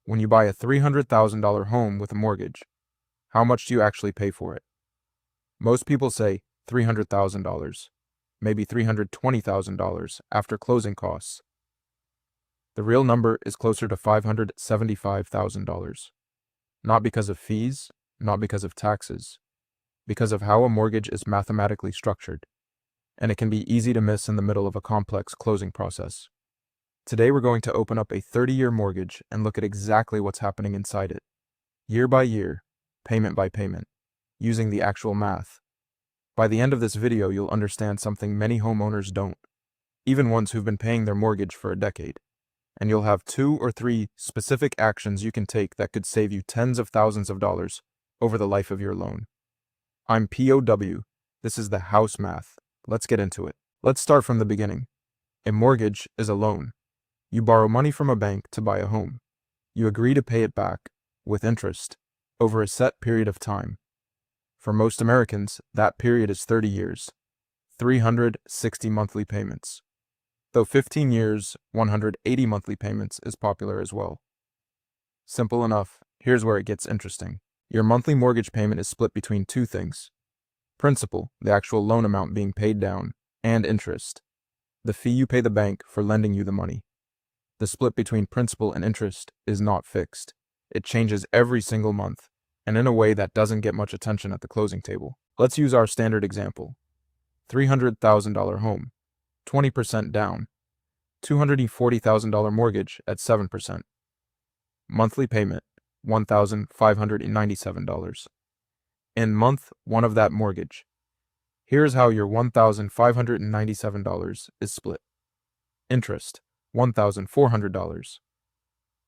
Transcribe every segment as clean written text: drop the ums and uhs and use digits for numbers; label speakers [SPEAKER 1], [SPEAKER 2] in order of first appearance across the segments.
[SPEAKER 1] when you buy a $300,000 home with a mortgage, how much do you actually pay for it? Most people say $300,000, maybe $320,000 after closing costs. The real number is closer to $575,000. Not because of fees, not because of taxes, because of how a mortgage is mathematically structured, and it can be easy to miss in the middle of a complex closing process. Today we're going to open up a 30-year mortgage and look at exactly what's happening inside it, year by year, payment by payment, using the actual math. By the end of this video, you'll understand something many homeowners don't, even ones who've been paying their mortgage for a decade. And you'll have 2 or 3 specific actions you can take that could save you tens of thousands of dollars over the life of your loan. I'm POW. This is the house math. Let's get into it. Let's start from the beginning. A mortgage is a loan. You borrow money from a bank to buy a home. You agree to pay it back, with interest, over a set period of time. For most Americans, that period is 30 years, 360 monthly payments. Though 15 years, 180 monthly payments is popular as well. Simple enough, here's where it gets interesting. Your monthly mortgage payment is split between 2 things. Principal, the actual loan amount being paid down, and interest, the fee you pay the bank for lending you the money. The split between principal and interest is not fixed. It changes every single month, and in a way that doesn't get much attention at the closing table. Let's use our standard example. $300,000 home, 20% down, $240,000 mortgage at 7%. Monthly payment, $1,597. In month 1 of that mortgage, here's how your $1,597 is split. Interest, $1,400.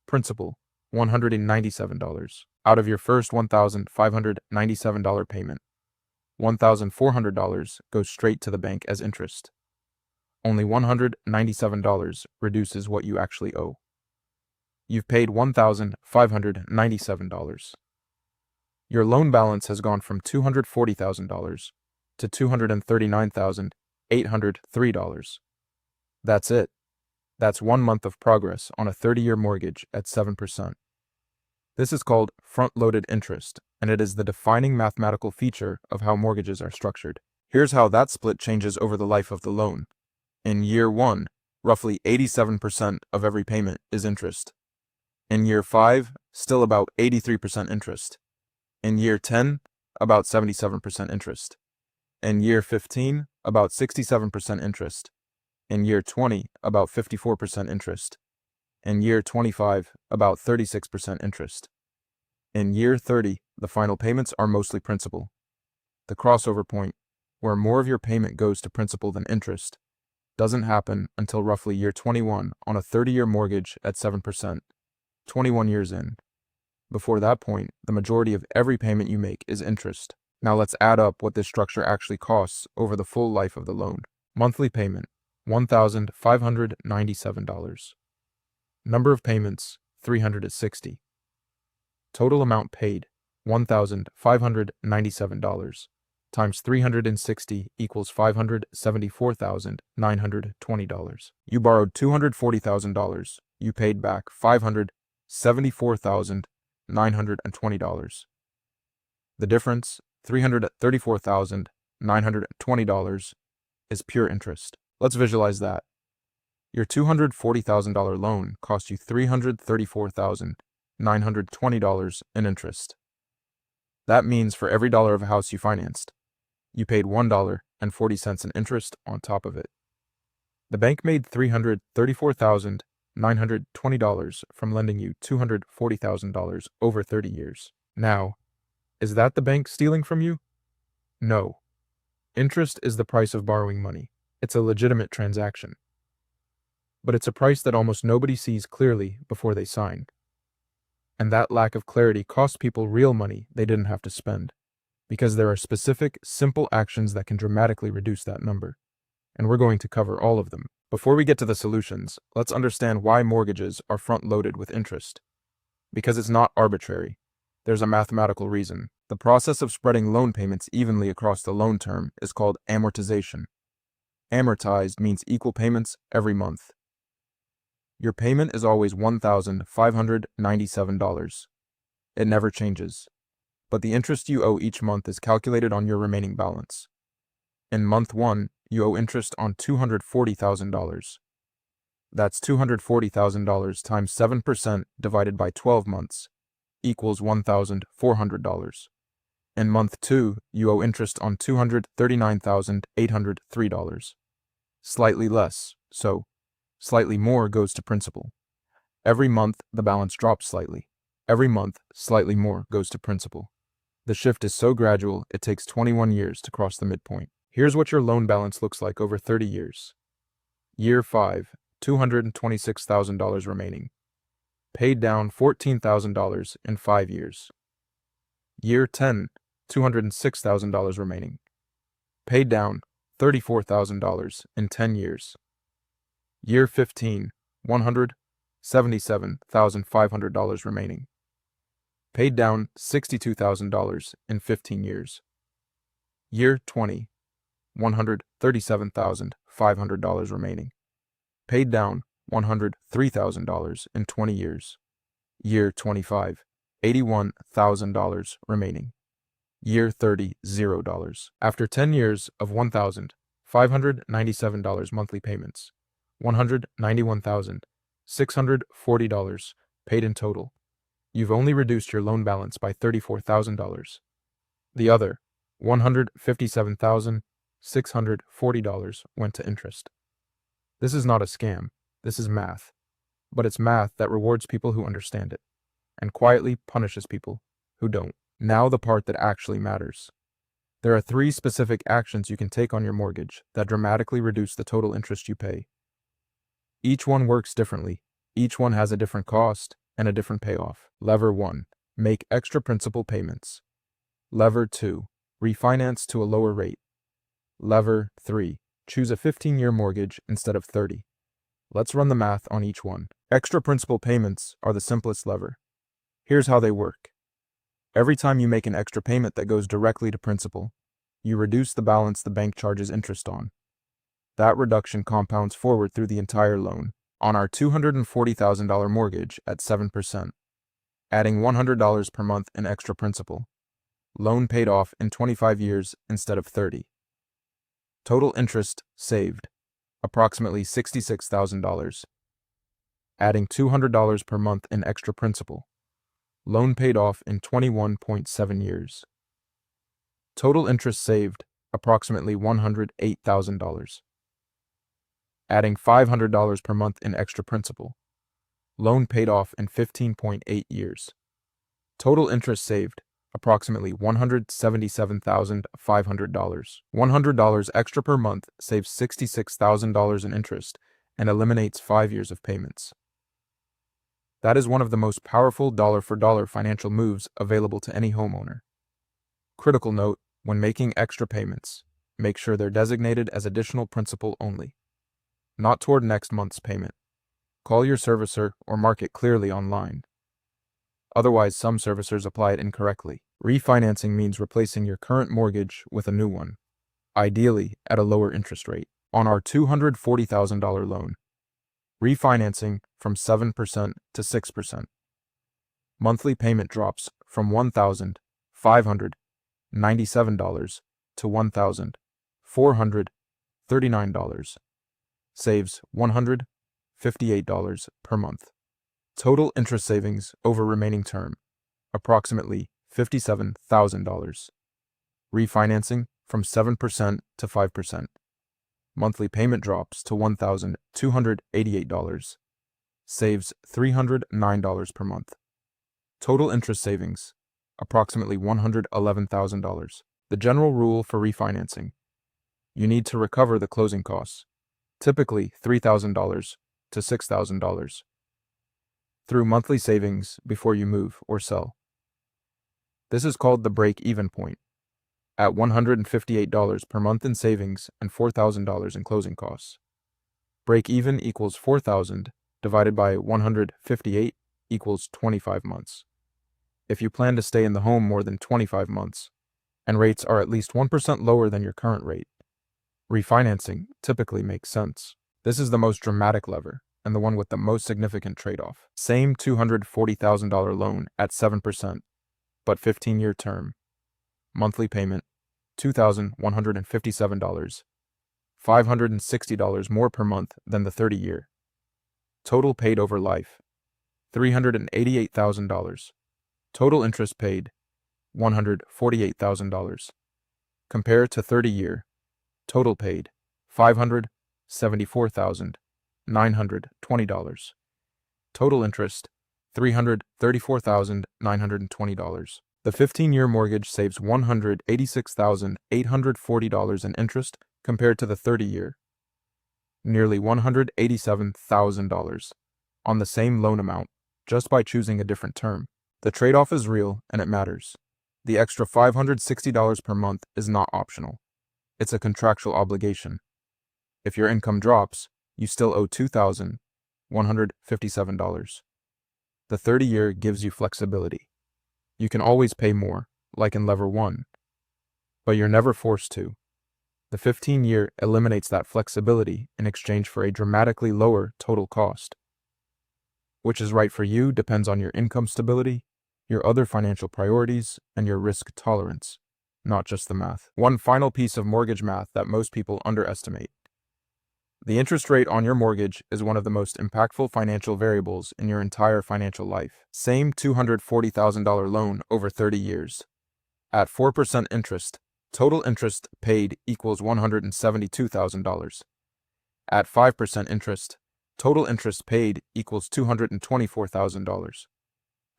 [SPEAKER 1] Principal, $197. Out of your first $1,597 payment, $1,400 goes straight to the bank as interest. Only $197 reduces what you actually owe. You've paid $1,597. Your loan balance has gone from $240,000 to $239,803. That's it. That's 1 month of progress on a 30-year mortgage at 7%. This is called front-loaded interest, and it is the defining mathematical feature of how mortgages are structured. Here's how that split changes over the life of the loan. In year 1, roughly 87% of every payment is interest. In year 5, still about 83% interest. In year 10, about 77% interest. In year 15, about 67% interest. In year 20, about 54% interest. In year 25, about 36% interest. In year 30, the final payments are mostly principal. The crossover point, where more of your payment goes to principal than interest, doesn't happen until roughly year 21 on a 30-year mortgage at 7%, 21 years in. Before that point, the majority of every payment you make is interest. Now let's add up what this structure actually costs over the full life of the loan. Monthly payment, $1,597. Number of payments, 360. Total amount paid, $1,597, times 360 equals $574,920. You borrowed $240,000. You paid back $574,920. The difference, $334,920, is pure interest. Let's visualize that. Your $240,000 loan cost you $334,920 in interest. That means for every dollar of a house you financed, you paid $1.40 in interest on top of it. The bank made $334,920 from lending you $240,000 over 30 years. Now, is that the bank stealing from you? No. Interest is the price of borrowing money. It's a legitimate transaction. But it's a price that almost nobody sees clearly before they sign. And that lack of clarity costs people real money they didn't have to spend, because there are specific, simple actions that can dramatically reduce that number. And we're going to cover all of them. Before we get to the solutions, let's understand why mortgages are front-loaded with interest. Because it's not arbitrary. There's a mathematical reason. The process of spreading loan payments evenly across the loan term is called amortization. Amortized means equal payments every month. Your payment is always $1,597. It never changes. But the interest you owe each month is calculated on your remaining balance. In month 1, you owe interest on $240,000. That's $240,000 times 7% divided by 12 months equals $1,400. In month 2, you owe interest on $239,803. Slightly less, so slightly more goes to principal. Every month, the balance drops slightly. Every month, slightly more goes to principal. The shift is so gradual, it takes 21 years to cross the midpoint. Here's what your loan balance looks like over 30 years. Year 5, $226,000 remaining. Paid down $14,000 in 5 years. Year 10, $206,000 remaining. Paid down $34,000 in 10 years. Year 15, $177,500 remaining. Paid down $62,000 in 15 years. Year 20, $137,500 remaining. Paid down $103,000 in 20 years. Year 25, $81,000 remaining. Year 30, $0. After 10 years of $1,597 monthly payments, $191,640 paid in total, you've only reduced your loan balance by $34,000. The other, $157,640 went to interest. This is not a scam, this is math. But it's math that rewards people who understand it, and quietly punishes people who don't. Now the part that actually matters. There are 3 specific actions you can take on your mortgage that dramatically reduce the total interest you pay. Each one works differently. Each one has a different cost and a different payoff. Lever 1. Make extra principal payments. Lever 2. Refinance to a lower rate. Lever 3. Choose a 15-year mortgage instead of 30. Let's run the math on each one. Extra principal payments are the simplest lever. Here's how they work. Every time you make an extra payment that goes directly to principal, you reduce the balance the bank charges interest on. That reduction compounds forward through the entire loan. On our $240,000 mortgage at 7%, adding $100 per month in extra principal. Loan paid off in 25 years instead of 30. Total interest saved, approximately $66,000. Adding $200 per month in extra principal. Loan paid off in 21.7 years. Total interest saved, approximately $108,000. Adding $500 per month in extra principal. Loan paid off in 15.8 years. Total interest saved, approximately $177,500. $100 extra per month saves $66,000 in interest and eliminates 5 years of payments. That is one of the most powerful dollar-for-dollar financial moves available to any homeowner. Critical note, when making extra payments, make sure they're designated as additional principal only, not toward next month's payment. Call your servicer or mark it clearly online. Otherwise, some servicers apply it incorrectly. Refinancing means replacing your current mortgage with a new one, ideally at a lower interest rate. On our $240,000 loan, refinancing from 7% to 6%. Monthly payment drops from $1,597 to $1,439. Saves $158 per month. Total interest savings over remaining term, approximately $57,000. Refinancing from 7% to 5%. Monthly payment drops to $1,288. Saves $309 per month. Total interest savings, approximately $111,000. The general rule for refinancing. You need to recover the closing costs, typically $3,000 to $6,000, through monthly savings before you move or sell. This is called the break-even point, at $158 per month in savings and $4,000 in closing costs. Break-even equals $4,000 divided by 158 equals 25 months. If you plan to stay in the home more than 25 months, and rates are at least 1% lower than your current rate, refinancing typically makes sense. This is the most dramatic lever, and the one with the most significant trade-off. Same $240,000 loan at 7%, but 15-year term. Monthly payment, $2,157, $560 more per month than the 30-year. Total paid over life, $388,000. Total interest paid, $148,000. Compared to 30-year, total paid, $574,920. Total interest, $334,920. The 15-year mortgage saves $186,840 in interest compared to the 30-year, nearly $187,000 on the same loan amount just by choosing a different term. The trade-off is real and it matters. The extra $560 per month is not optional. It's a contractual obligation. If your income drops, you still owe $2,157. The 30-year gives you flexibility. You can always pay more, like in lever 1, but you're never forced to. The 15-year eliminates that flexibility in exchange for a dramatically lower total cost. Which is right for you depends on your income stability, your other financial priorities, and your risk tolerance, not just the math. One final piece of mortgage math that most people underestimate. The interest rate on your mortgage is one of the most impactful financial variables in your entire financial life. Same $240,000 loan over 30 years. At 4% interest, total interest paid equals $172,000. At 5% interest, total interest paid equals $224,000.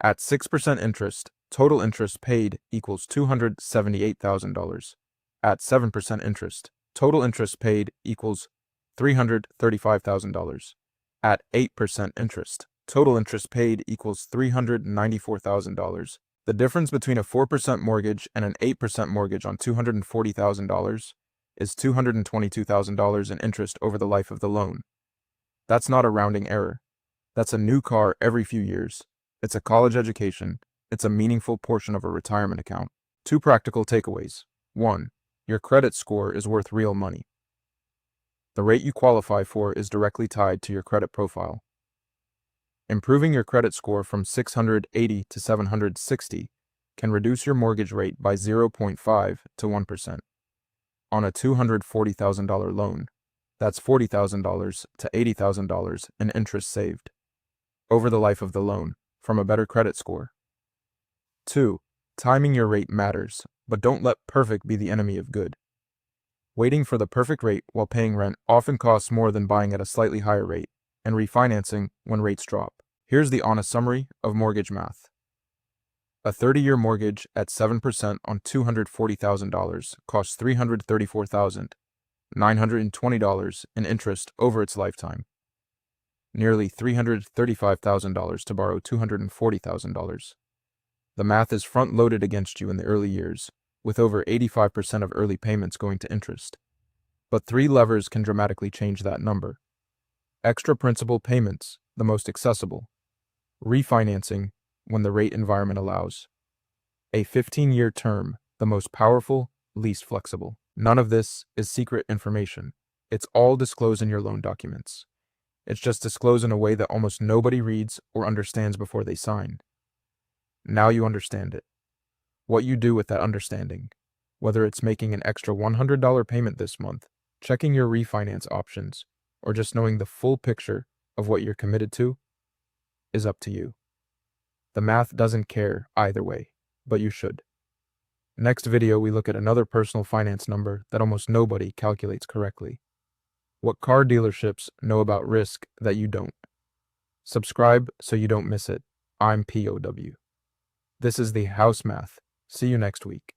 [SPEAKER 1] At 6% interest, total interest paid equals $278,000. At 7% interest, total interest paid equals $335,000. At 8% interest, total interest paid equals $394,000. The difference between a 4% mortgage and an 8% mortgage on $240,000 is $222,000 in interest over the life of the loan. That's not a rounding error. That's a new car every few years. It's a college education. It's a meaningful portion of a retirement account. 2 practical takeaways. 1. Your credit score is worth real money. The rate you qualify for is directly tied to your credit profile. Improving your credit score from 680 to 760 can reduce your mortgage rate by 0.5 to 1%. On a $240,000 loan, that's $40,000 to $80,000 in interest saved over the life of the loan from a better credit score. 2. Timing your rate matters, but don't let perfect be the enemy of good. Waiting for the perfect rate while paying rent often costs more than buying at a slightly higher rate and refinancing when rates drop. Here's the honest summary of mortgage math. A 30-year mortgage at 7% on $240,000 costs $334,920 in interest over its lifetime. Nearly $335,000 to borrow $240,000. The math is front-loaded against you in the early years, with over 85% of early payments going to interest. But 3 levers can dramatically change that number. Extra principal payments, the most accessible. Refinancing, when the rate environment allows. A 15-year term, the most powerful, least flexible. None of this is secret information. It's all disclosed in your loan documents. It's just disclosed in a way that almost nobody reads or understands before they sign. Now you understand it. What you do with that understanding, whether it's making an extra $100 payment this month, checking your refinance options, or just knowing the full picture of what you're committed to, is up to you. The math doesn't care either way, but you should. Next video, we look at another personal finance number that almost nobody calculates correctly. What car dealerships know about risk that you don't. Subscribe so you don't miss it. I'm POW. This is the House Math. See you next week.